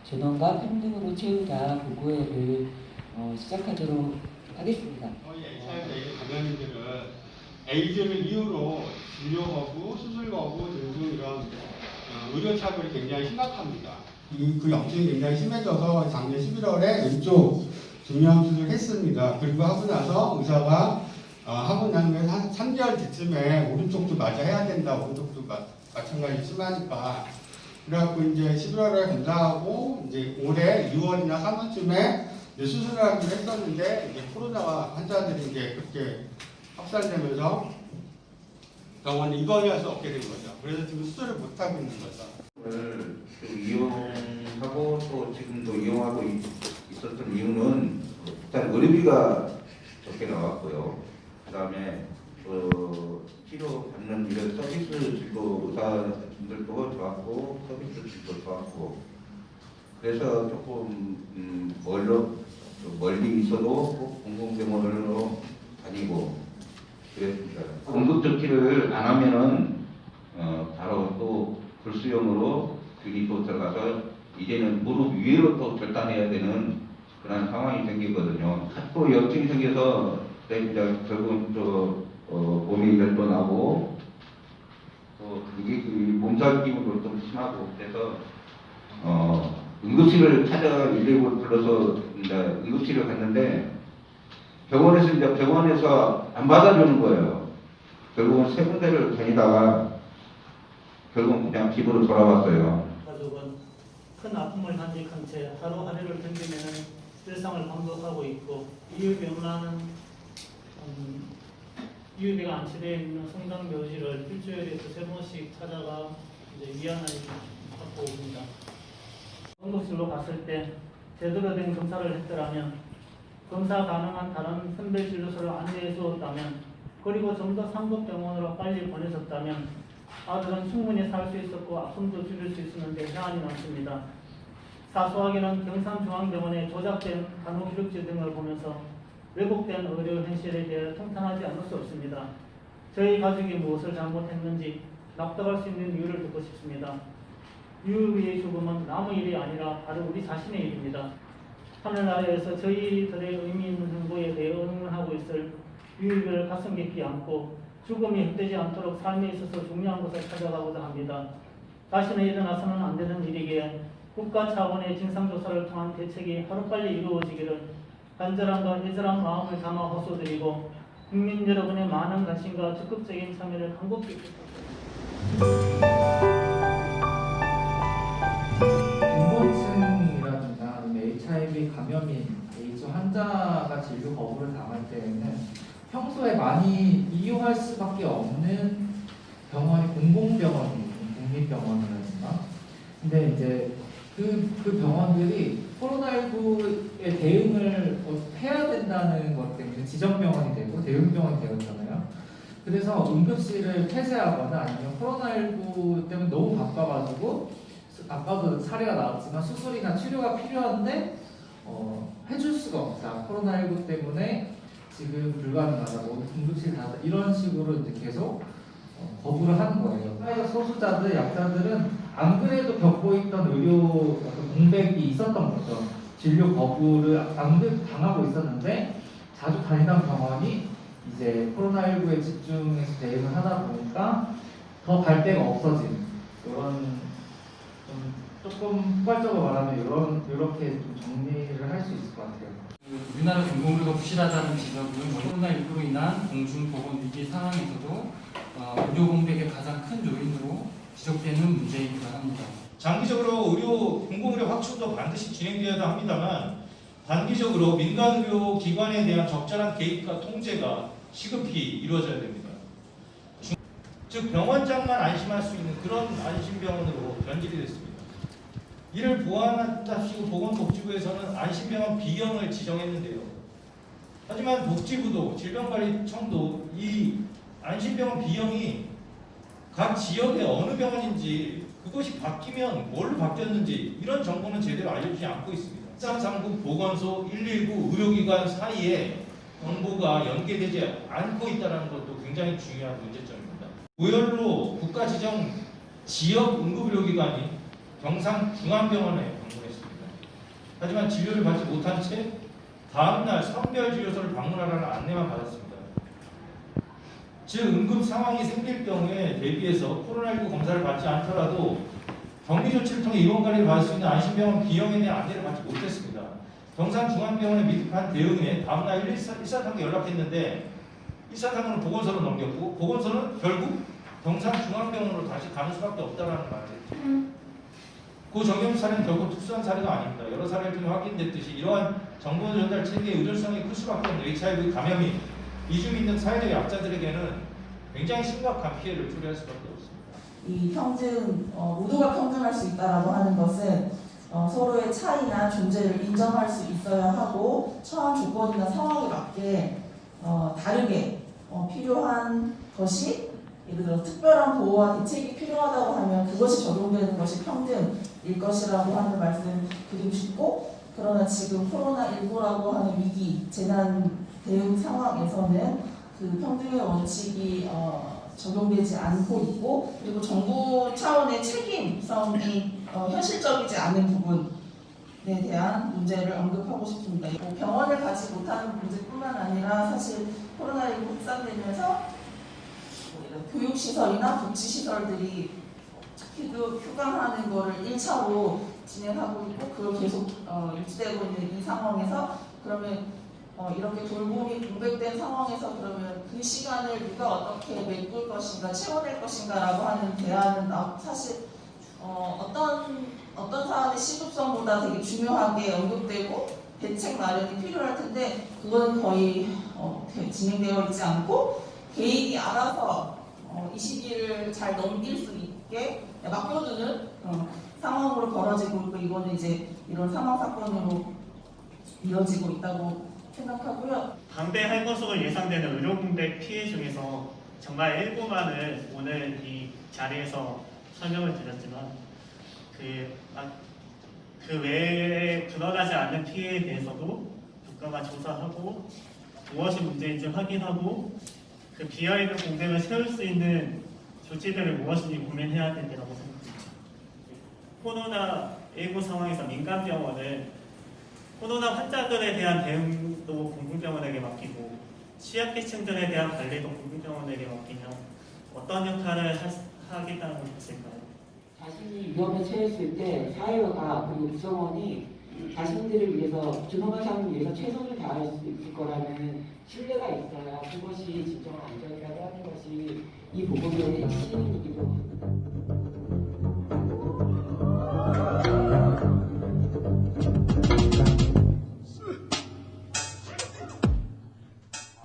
전원과 평등으로 채우자 보고회를 시작하도록 하겠습니다. HIV 감염인들은 에이즈를 이유로 진료 거부, 수술 거부 등등 이런 의료 차별이 굉장히 심각합니다. 그 염증이 굉장히 심해져서 작년 11월에 왼쪽 중이염 수술을 했습니다. 그리고 하고 나서 의사가 하고 난 후에 한 3개월 뒤쯤에 오른쪽도 맞아 해야 된다. 오른쪽도 마찬가지 심하니까. 그래갖고 이제 11월에 검사하고 이제 올해 2월이나 3월쯤에 수술을 하기로 했었는데 이제 코로나 환자들이 이제 그렇게 확산되면서 병원에 입원을 할 수 없게 된 거죠. 그래서 지금 수술을 못 하고 있는 거죠. 이용하고 또 지금도 이용하고 있었던 이유는 일단 의료비가 적게 나왔고요. 그다음에 치료 받는 이런 서비스 질도 의사분들도 좋았고 서비스 질도 좋았고 그래서 조금 멀리 있어도 꼭 공공병원으로 다니고 그랬습니다. 응급조치를 안 하면은 바로 또 불수용으로 균이 또 들어가서 이제는 무릎 위로 또 절단해야 되는 그런 상황이 생기거든요. 또 염증이 생겨서 이제 결국은 또 몸이 열도 나고 또 이게 몸살 기운도 좀 심하고 그래서 응급실을 찾아 119를 불러서 이제 응급실을 갔는데 병원에서 안 받아주는 거예요. 결국은 세 군데를 다니다가 결국은 그냥 집으로 돌아왔어요. 가족은 큰 아픔을 간직한 채 하루하루를 견디면은 일상을 반복하고 있고 이유비가 안치되어 있는 성당묘지를 일주일에 2-3번씩 찾아가 이제 위안을 받고 옵니다. 응급실로 갔을 때 제대로 된 검사를 했더라면 검사 가능한 다른 선별 진료소를 안내해 주었다면 그리고 좀 더 상급병원으로 빨리 보내줬다면 아들은 충분히 살 수 있었고 아픔도 줄일 수 있었는데 해안이 많습니다. 사소하게는 경산중앙병원의 조작된 간호기록지 등을 보면서 왜곡된 의료 현실에 대해 통탄하지 않을 수 없습니다. 저희 가족이 무엇을 잘못했는지 납득할 수 있는 이유를 듣고 싶습니다. 유유비의 죽음은 남의 일이 아니라 바로 우리 자신의 일입니다. 하늘나라에서 저희들의 의미 있는 행보에 대해 응원하고 있을 유유비를 가슴 깊이 안고 죽음이 헛되지 않도록 삶에 있어서 중요한 것을 찾아가고자 합니다. 다시는 일어나서는 안 되는 일이기에 국가 차원의 진상조사를 통한 대책이 하루빨리 이루어지기를 간절함과 애절한 마음을 담아 호소드리고 국민 여러분의 많은 관심과 적극적인 참여를 간곡히 부탁드립니다. 중고층이라든가 아니면 HIV 감염인 에이즈 환자가 진료 거부를 당할 때에는 평소에 많이 이용할 수밖에 없는 병원이 공공병원이고 국립병원이라든가 근데 이제 그 병원들이 코로나19에 대응을 해야 된다는 것 때문에 지정병원이 되고 대응병원이 되었잖아요. 그래서 응급실을 폐쇄하거나 아니면 코로나19 때문에 너무 바빠가지고 아까도 사례가 나왔지만 수술이나 치료가 필요한데 해줄 수가 없다. 코로나19 때문에 지금 불가능하다. 응급실 닫아 이런 식으로 이제 계속 거부를 하는 거예요. 사회적 소수자들, 약자들은 안 그래도 겪고 있던 의료 공백이 있었던 거죠. 진료 거부를 안 그래도 당하고 있었는데 자주 다니던 병원이 이제 코로나19에 집중해서 대응을 하다 보니까 더 발대가 없어진 이런 조금 폭발적으로 말하면 이렇게 좀 정리를 할 수 있을 것 같아요. 우리나라 공공의료가 부실하다는 지적은 코로나19로 인한 공중보건위기 상황에서도 의료 공백의 가장 큰 요인으로 지적되는 문제이기도 합니다. 장기적으로 공공의료 확충도 반드시 진행되어야 합니다만 단기적으로 민간의료 기관에 대한 적절한 개입과 통제가 시급히 이루어져야 됩니다. 즉 병원장만 안심할 수 있는 그런 안심병원으로 변질이 됐습니다. 이를 보완한답시고 보건복지부에서는 안심병원 B형을 지정했는데요. 하지만 복지부도 질병관리청도 이 안심병원 B형이 각 지역의 어느 병원인지 그것이 바뀌면 뭘로 바뀌었는지 이런 정보는 제대로 알려주지 않고 있습니다. 1339 보건소 119 의료기관 사이에 정보가 연계되지 않고 있다는 것도 굉장히 중요한 문제점입니다. 우열로 국가 지정 지역 응급의료기관이 경상중앙병원에 방문했습니다. 하지만 진료를 받지 못한 채 다음날 선별진료소를 방문하라는 안내만 받았습니다. 즉 응급 상황이 생길 경우에 대비해서 코로나19 검사를 받지 않더라도 격리 조치를 통해 입원 관리를 받을 수 있는 안심병원 비용에 대한 안내를 받지 못했습니다. 경산중앙병원에 미흡한 대응에 다음날 143에 연락했는데 143은 보건소로 넘겼고 보건소는 결국 경산중앙병원으로 다시 가는 수밖에 없다라는 말을 했죠. 그 정경 사례는 결국 특수한 사례가 아닙니다. 여러 사례를 통해 확인됐듯이 이러한 정보 전달 체계의 의존성이 클 수밖에 없는 HIV 감염이 이주민 등 사회적 약자들에게는 굉장히 심각한 피해를 초래할 수밖에 없습니다. 이 평등, 모두가 평등할 수 있다라고 하는 것은 서로의 차이나 존재를 인정할 수 있어야 하고 처한 조건이나 상황에 맞게 다르게 필요한 것이 예를 들어 특별한 보호와 대책이 필요하다고 하면 그것이 적용되는 것이 평등일 것이라고 하는 말씀 드리고 싶고 그러나 지금 코로나19라고 하는 위기, 재난 대응 상황에서는 그 평등의 원칙이 적용되지 않고 있고 그리고 정부 차원의 책임성이 현실적이지 않은 부분에 대한 문제를 언급하고 싶습니다. 병원을 가지 못하는 문제뿐만 아니라 사실 코로나19 확산되면서 교육시설이나 복지시설들이 휴강하는 거를 1차로 진행하고 있고 그걸 계속 유지되고 있는 이 상황에서 그러면 이렇게 돌봄이 공백된 상황에서 그러면 그 시간을 누가 어떻게 메꿀 것인가 채워낼 것인가라고 하는 대안은 사실 어떤 사안의 시급성보다 되게 중요하게 언급되고 대책 마련이 필요할 텐데 그건 거의 진행되어 있지 않고 개인이 알아서 이 시기를 잘 넘길 수 있게 맡겨두는 상황으로 벌어지고 있고 이거는 이제 이런 사망 사건으로 이어지고 있다고 생각하고요. 방대할 것으로 예상되는 의료 공백 피해 중에서 정말 일부만을 오늘 이 자리에서 설명을 드렸지만 그 외에 드러나지 않는 피해에 대해서도 국가가 조사하고 무엇이 문제인지 확인하고 그 비어있는 공백을 채울 수 있는 조치들을 무엇인지 고민해야 된다고 생각합니다. 코로나19 상황에서 민간병원은 코로나 환자들에 대한 대응도 공공병원에게 맡기고 취약계층들에 대한 관리도 공공병원에게 맡기면 어떤 역할을 하겠다는 것일까요? 자신이 위험에 처했을 때 사회가 그리고 구성원이 자신들을 위해서 준엄한 삶을 위해서 최선을 다할 수 있을 거라는 신뢰가 있어야 그것이 진정한 안전이라고 하는 것이 이 보건의 핵심이기도 합니다.